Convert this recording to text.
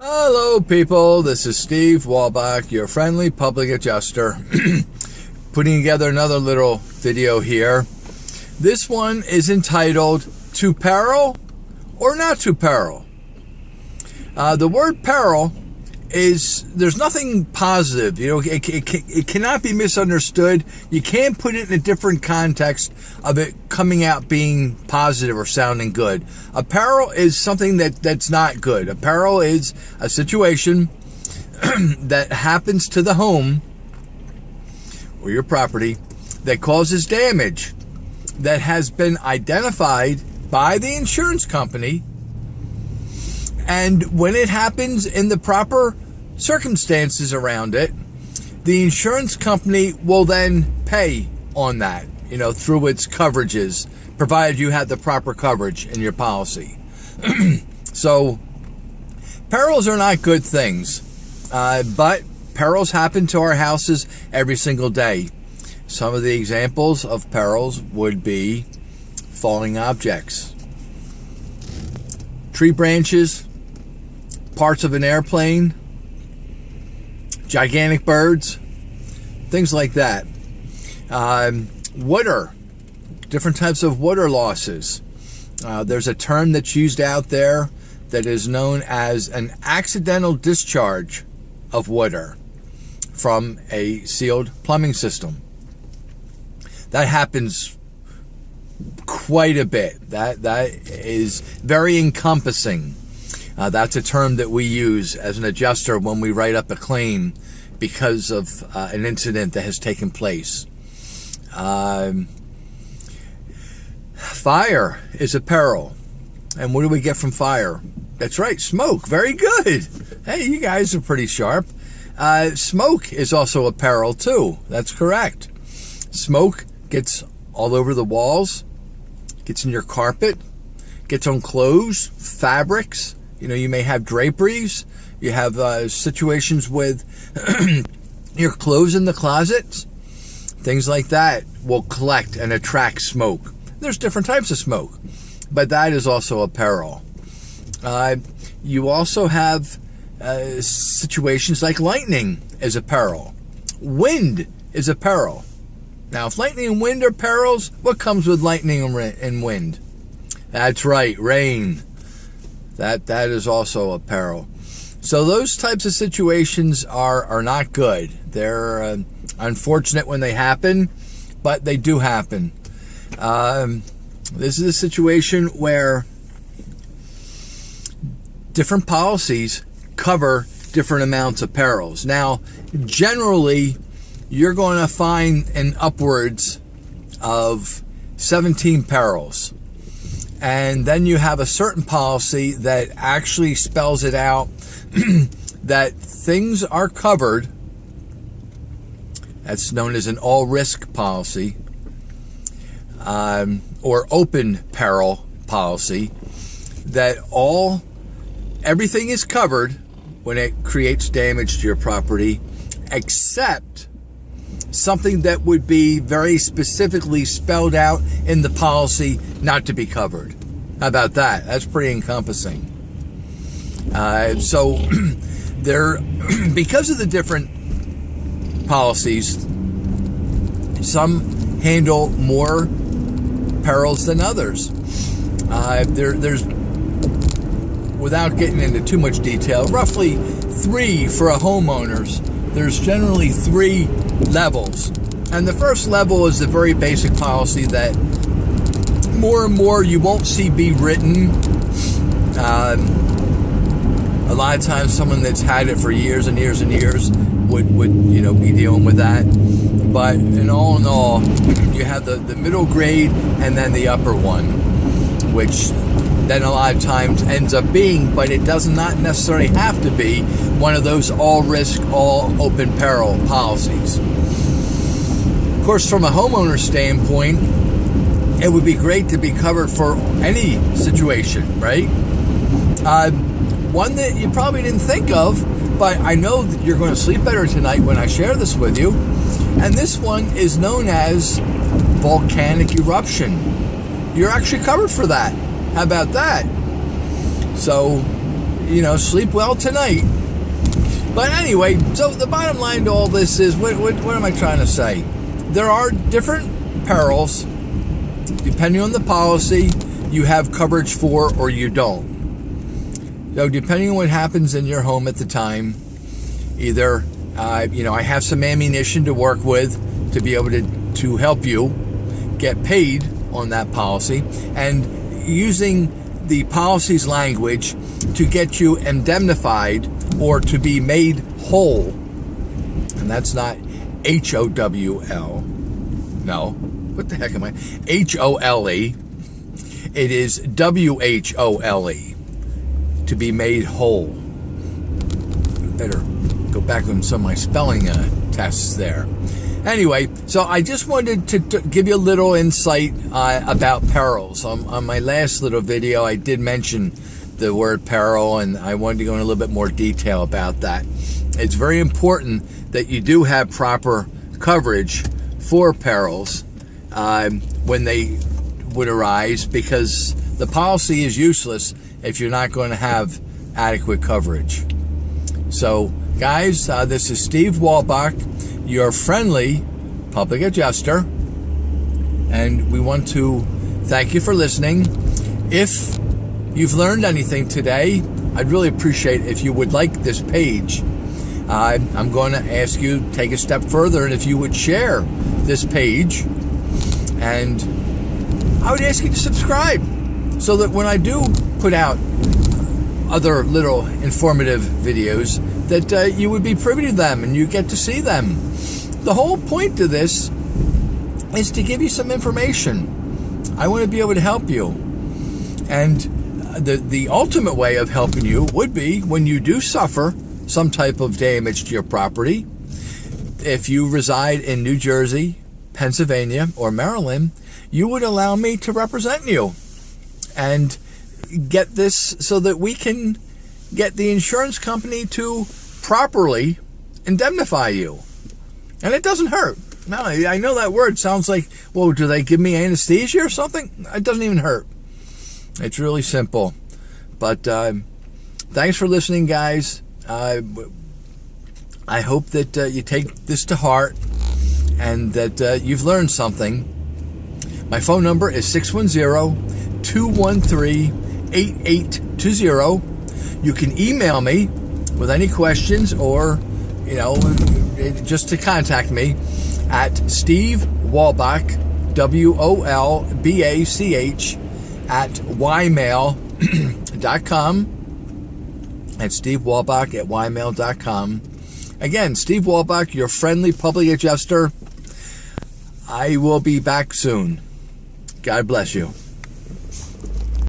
Hello people, this is Steve Wolbach, your friendly public adjuster, putting together another little video here. This one is entitled, To Peril or Not to Peril? The word peril is, there's nothing positive, it cannot be misunderstood. You can't put it in a different context of it coming out being positive or sounding good. A peril is something that's not good. A peril is a situation that happens to the home or your property that causes damage that has been identified by the insurance company. And when it happens in the proper circumstances around it, the insurance company will then pay on that, through its coverages, provided you have the proper coverage in your policy. So, perils are not good things, but perils happen to our houses every single day. Some of the examples of perils would be falling objects, tree branches, parts of an airplane, gigantic birds, things like that. Water, different types of water losses. There's a term that's used out there that is known as an accidental discharge of water from a sealed plumbing system. That happens quite a bit. That is very encompassing. That's a term that we use as an adjuster when we write up a claim because of an incident that has taken place. Fire is a peril. And what do we get from fire? That's right, smoke. Very good. Hey, you guys are pretty sharp. Smoke is also a peril too. That's correct. Smoke gets all over the walls, gets in your carpet, gets on clothes, fabrics. You may have draperies. You have situations with your clothes in the closets. Things like that will collect and attract smoke. There's different types of smoke, but that is also a peril. You also have situations like lightning is a peril. Wind is a peril. Now, if lightning and wind are perils, what comes with lightning and wind? That's right, rain. That is also a peril. So those types of situations are not good. They're unfortunate when they happen, but they do happen. This is a situation where different policies cover different amounts of perils. Now, generally, you're going to find an upwards of 17 perils. And then you have a certain policy that actually spells it out that things are covered. That's known as an all-risk policy or open peril policy, that everything is covered when it creates damage to your property, except something that would be very specifically spelled out in the policy not to be covered. How about that? That's pretty encompassing. So because of the different policies, some handle more perils than others. There's, without getting into too much detail, roughly 3 for a homeowner's. There's generally 3 levels. And the first level is the very basic policy that more and more you won't see be written. A lot of times someone that's had it for years and years and years would be dealing with that. But in all, you have the middle grade and then the upper one, which then a lot of times ends up being, but it does not necessarily have to be, one of those all-risk, all-open peril policies. Of course, from a homeowner standpoint, it would be great to be covered for any situation, right? One that you probably didn't think of, but I know that you're going to sleep better tonight when I share this with you. And this one is known as volcanic eruption. You're actually covered for that. How about that? So, sleep well tonight. But anyway, so the bottom line to all this is, what am I trying to say? There are different perils. Depending on the policy, you have coverage for or you don't. So depending on what happens in your home at the time, either, I have some ammunition to work with to be able to help you get paid on that policy, and using the policy's language to get you indemnified or to be made whole. And that's not H-O-W-L. No. What the heck am I? H-O-L-E. It is W-H-O-L-E. To be made whole. Better go back on some of my spelling tests there. Anyway, so I just wanted to give you a little insight about perils. On my last little video, I did mention the word peril, and I wanted to go in a little bit more detail about that. It's very important that you do have proper coverage for perils when they would arise, because the policy is useless if you're not going to have adequate coverage. So, guys, this is Steve Wolbach, your friendly public adjuster, and we want to thank you for listening. If you've learned anything today, I'd really appreciate if you would like this page. I'm going to ask you to take a step further, and if you would share this page, and I would ask you to subscribe so that when I do put out other little informative videos, that you would be privy to them and you get to see them. The whole point to this is to give you some information. I want to be able to help you. And the ultimate way of helping you would be when you do suffer some type of damage to your property. If you reside in New Jersey, Pennsylvania, or Maryland, you would allow me to represent you and get this so that we can get the insurance company to properly indemnify you. And it doesn't hurt. No, I know that word sounds like, well, do they give me anesthesia or something? It doesn't even hurt. It's really simple. But thanks for listening, guys. I hope that you take this to heart and that you've learned something. My phone number is 610-213-8820. You can email me with any questions or, just to contact me at stevewolbach, WOLBACH, at ymail.com. At stevewolbach at ymail.com. Again, Steve Wolbach, your friendly public adjuster. I will be back soon. God bless you.